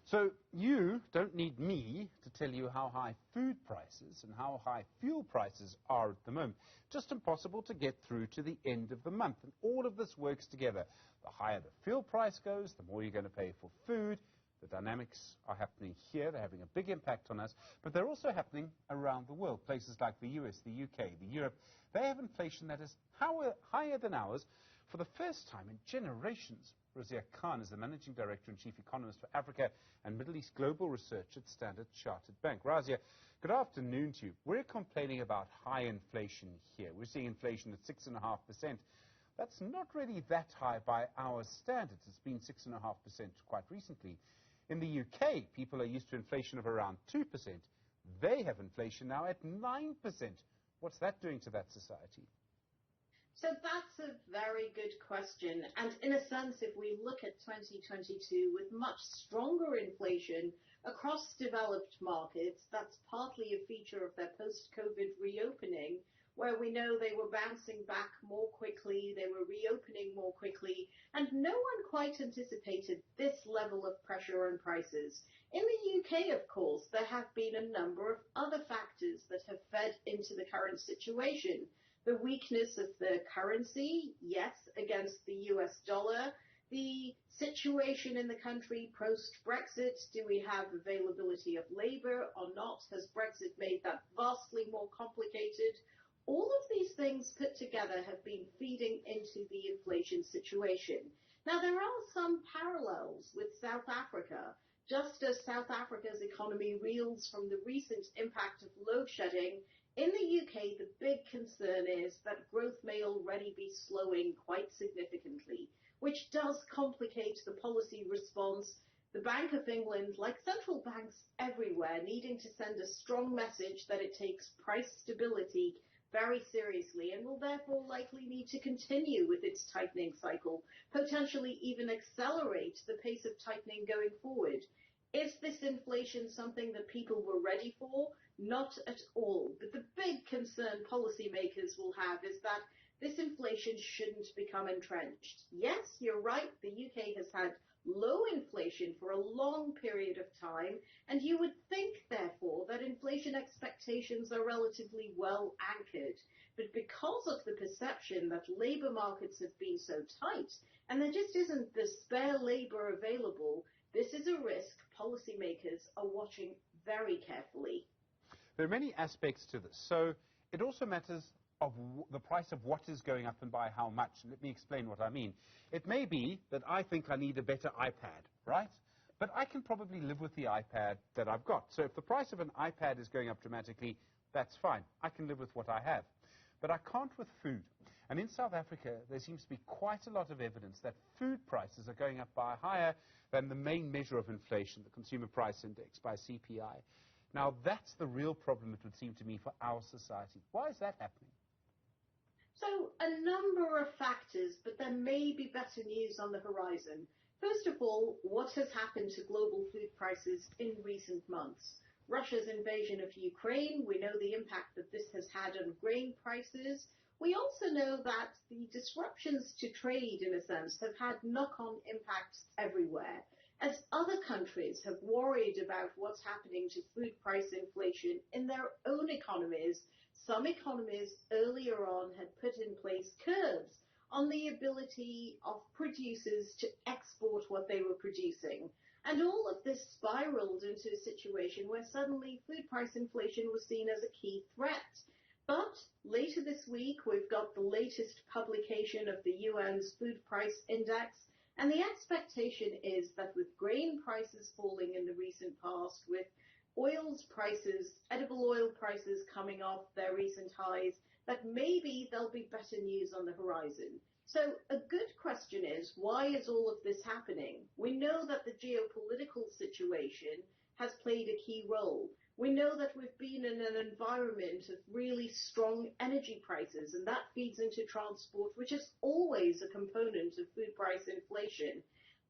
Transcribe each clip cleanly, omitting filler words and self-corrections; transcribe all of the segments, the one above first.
So you don't need me to tell you how high food prices and how high fuel prices are at the moment. Just impossible to get through to the end of the month. And all of this works together. The higher the fuel price goes, the more you're going to pay for food. The dynamics are happening here. They're having a big impact on us. But they're also happening around the world. Places like the US, the UK, the Europe, they have inflation that is higher than ours for the first time in generations. Razia Khan is the Managing Director and Chief Economist for Africa and Middle East Global Research at Standard Chartered Bank. Razia, good afternoon to you. We're complaining about high inflation here. We're seeing inflation at 6.5%. That's not really that high by our standards. It's been 6.5% quite recently. In the UK, people are used to inflation of around 2%. They have inflation now at 9%. What's that doing to that society? So that's a very good question. And in a sense, if we look at 2022 with much stronger inflation across developed markets, that's partly a feature of their post-COVID reopening, where we know they were bouncing back more quickly, they were reopening more quickly, and no one quite anticipated this level of pressure on prices. In the UK, of course, there have been a number of other factors that have fed into the current situation. The weakness of the currency, yes, against the US dollar. The situation in the country post-Brexit, do we have availability of labour or not? Has Brexit made that vastly more complicated? All of these things put together have been feeding into the inflation situation. Now, there are some parallels with South Africa. Just as South Africa's economy reels from the recent impact of load shedding, in the UK, the big concern is that growth may already be slowing quite significantly, which does complicate the policy response. The Bank of England, like central banks everywhere, needing to send a strong message that it takes price stability very seriously and will therefore likely need to continue with its tightening cycle, potentially even accelerate the pace of tightening going forward. Is this inflation something that people were ready for? Not at all. But the big concern policymakers will have is that this inflation shouldn't become entrenched. Yes, you're right, the UK has had low inflation for a long period of time, and you would think, therefore, that inflation expectations are relatively well anchored. But because of the perception that labour markets have been so tight, and there just isn't the spare labour available, this is a risk policymakers are watching very carefully. There are many aspects to this. So it also matters of the price of what is going up and by how much. Let me explain what I mean. It may be that I think I need a better iPad, right? But I can probably live with the iPad that I've got. So if the price of an iPad is going up dramatically, that's fine. I can live with what I have. But I can't with food. And in South Africa, there seems to be quite a lot of evidence that food prices are going up by higher than the main measure of inflation, the Consumer Price Index, by CPI. Now, that's the real problem, it would seem to me, for our society. Why is that happening? So, a number of factors, but there may be better news on the horizon. First of all, what has happened to global food prices in recent months? Russia's invasion of Ukraine, we know the impact that this has had on grain prices. We also know that the disruptions to trade, in a sense, have had knock-on impacts everywhere. As other countries have worried about what's happening to food price inflation in their own economies, some economies earlier on had put in place curbs on the ability of producers to export what they were producing. And all of this spiraled into a situation where suddenly food price inflation was seen as a key threat. But later this week, we've got the latest publication of the UN's Food Price Index, and the expectation is that with grain prices falling in the recent past, with oils prices, edible oil prices coming off their recent highs, that maybe there'll be better news on the horizon. So a good question is, why is all of this happening? We know that the geopolitical situation has played a key role. We know that we've been in an environment of really strong energy prices, and that feeds into transport, which is always a component of food price inflation.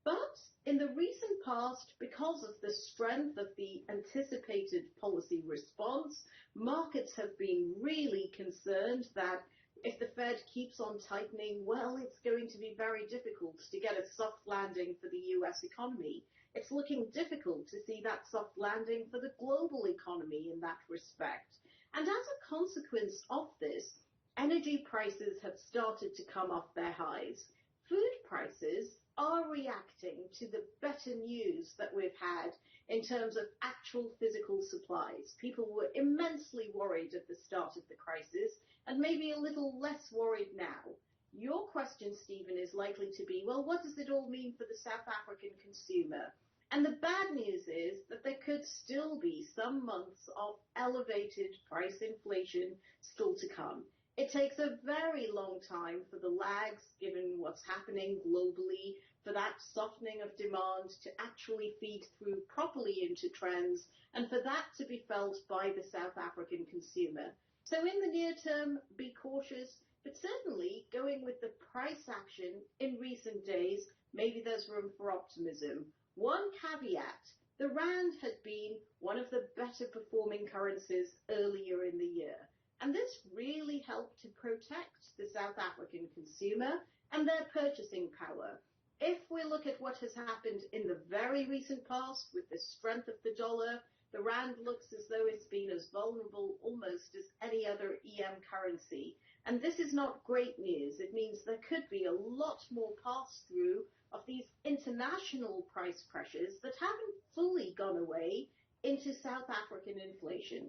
But in the recent past, because of the strength of the anticipated policy response, markets have been really concerned that if the Fed keeps on tightening, well, it's going to be very difficult to get a soft landing for the US economy. It's looking difficult to see that soft landing for the global economy in that respect. And as a consequence of this, energy prices have started to come off their highs. Food prices are reacting to the better news that we've had in terms of actual physical supplies. People were immensely worried at the start of the crisis and maybe a little less worried now. Your question, Stephen, is likely to be, well, what does it all mean for the South African consumer? And the bad news is that there could still be some months of elevated price inflation still to come. It takes a very long time for the lags, given what's happening globally, for that softening of demand to actually feed through properly into trends, and for that to be felt by the South African consumer. So in the near term, be cautious, but certainly going with the price action in recent days, maybe there's room for optimism. One caveat, the rand had been one of the better performing currencies earlier in the year. And this really helped to protect the South African consumer and their purchasing power. If we look at what has happened in the very recent past with the strength of the dollar, the rand looks as though it's been as vulnerable almost as any other EM currency. And this is not great news. It means there could be a lot more pass-through of these international price pressures that haven't fully gone away into South African inflation.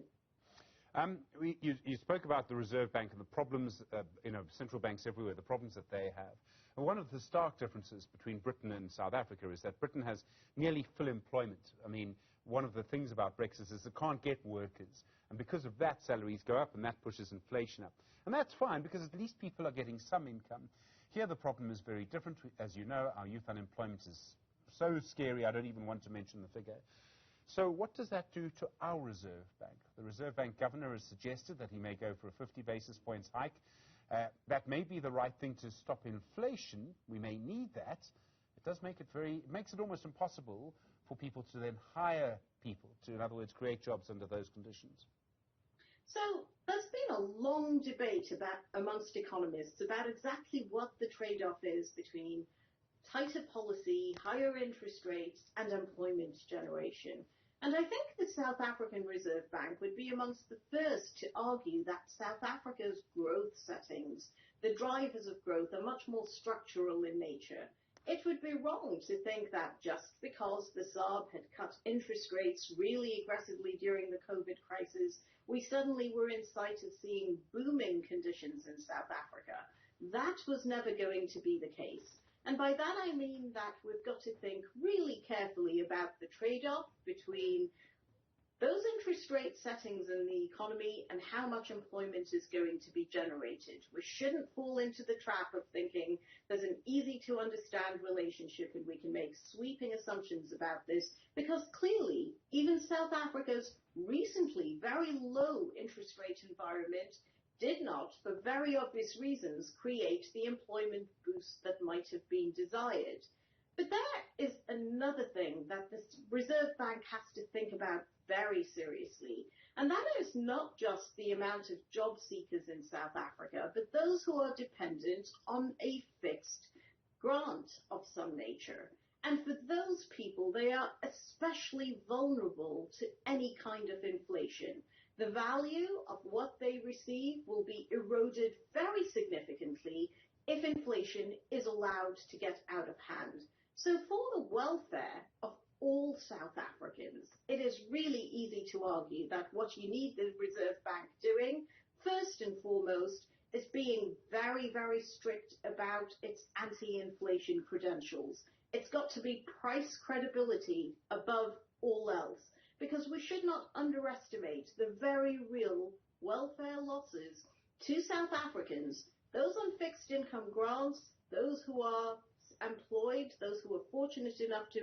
You spoke about the Reserve Bank and the problems, central banks everywhere, the problems that they have. And one of the stark differences between Britain and South Africa is that Britain has nearly full employment. I mean, one of the things about Brexit is it can't get workers. And because of that, salaries go up and that pushes inflation up. And that's fine because at least people are getting some income. Here the problem is very different. As you know, our youth unemployment is so scary, I don't even want to mention the figure. So what does that do to our Reserve Bank? The Reserve Bank governor has suggested that he may go for a 50 basis points hike. That may be the right thing to stop inflation. We may need that. It does make it makes it almost impossible for people to then hire people to, in other words, create jobs under those conditions. So there's been a long debate amongst economists about exactly what the trade-off is between tighter policy, higher interest rates, and employment generation. And I think the South African Reserve Bank would be amongst the first to argue that South Africa's growth settings, the drivers of growth, are much more structural in nature. It would be wrong to think that just because the SARB had cut interest rates really aggressively during the COVID crisis, we suddenly were in sight of seeing booming conditions in South Africa. That was never going to be the case. And by that I mean that we've got to think really carefully about the trade-off between those interest rate settings in the economy and how much employment is going to be generated. We shouldn't fall into the trap of thinking there's an easy-to-understand relationship and we can make sweeping assumptions about this, because clearly even South Africa's recently very low interest rate environment did not, for very obvious reasons, create the employment boost that might have been desired. But there is another thing that the Reserve Bank has to think about very seriously, and that is not just the amount of job seekers in South Africa, but those who are dependent on a fixed grant of some nature. And for those people, they are especially vulnerable to any kind of inflation. The value of what they receive will be eroded very significantly if inflation is allowed to get out of hand. So for the welfare of all South Africans, it is really easy to argue that what you need the Reserve Bank doing, first and foremost, is being very, very strict about its anti-inflation credentials. It's got to be price credibility above all else, because we should not underestimate the very real welfare losses to South Africans, those on fixed income grants, those who are employed, those who are fortunate enough to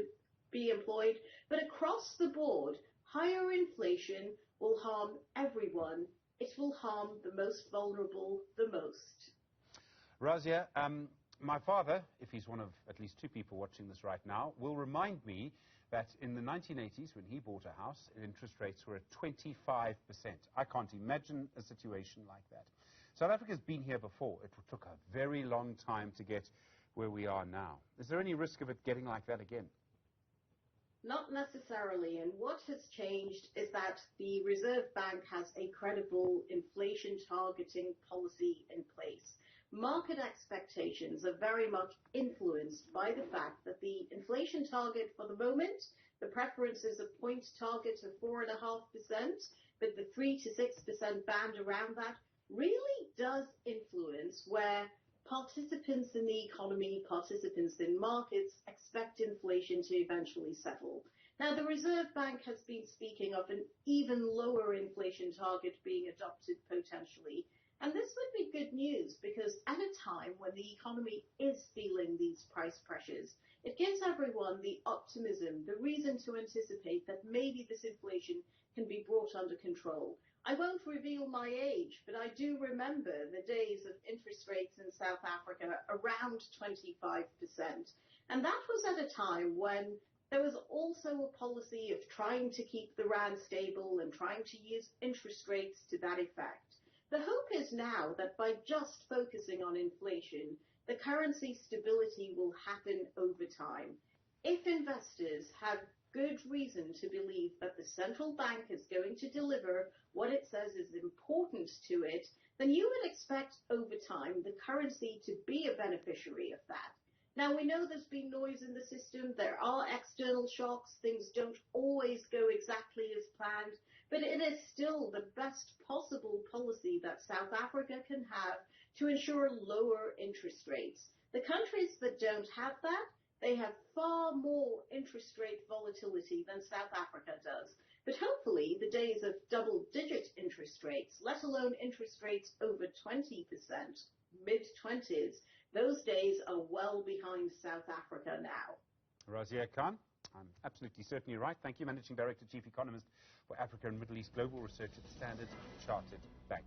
be employed, but across the board, higher inflation will harm everyone. It will harm the most vulnerable the most. Razia, my father, if he's one of at least two people watching this right now, will remind me that in the 1980s, when he bought a house, interest rates were at 25%. I can't imagine a situation like that. South Africa's been here before. It took a very long time to get where we are now. Is there any risk of it getting like that again? Not necessarily, and what has changed is that the Reserve Bank has a credible inflation targeting policy in place. Market expectations are very much influenced by the fact that the inflation target for the moment, the preference is a point target of 4.5%, but the 3 to 6% band around that really does influence where participants in the economy, participants in markets expect inflation to eventually settle. Now, the Reserve Bank has been speaking of an even lower inflation target being adopted potentially. And this would be good news because at a time when the economy is feeling these price pressures, it gives everyone the optimism, the reason to anticipate that maybe this inflation can be brought under control. I won't reveal my age, but I do remember the days of interest rates in South Africa around 25%. And that was at a time when there was also a policy of trying to keep the rand stable and trying to use interest rates to that effect. The hope is now that by just focusing on inflation, the currency stability will happen over time. If investors have good reason to believe that the central bank is going to deliver what it says is important to it, then you would expect over time the currency to be a beneficiary of that. Now, we know there's been noise in the system, there are external shocks, things don't always go exactly as planned, but it is still the best possible policy that South Africa can have to ensure lower interest rates. The countries that don't have that, they have far more interest rate volatility than South Africa does. But hopefully the days of double-digit interest rates, let alone interest rates over 20%, mid-20s, those days are well behind South Africa now. Razia Khan, I'm absolutely certain you're right. Thank you, Managing Director, Chief Economist for Africa and Middle East Global Research at Standard Chartered Bank.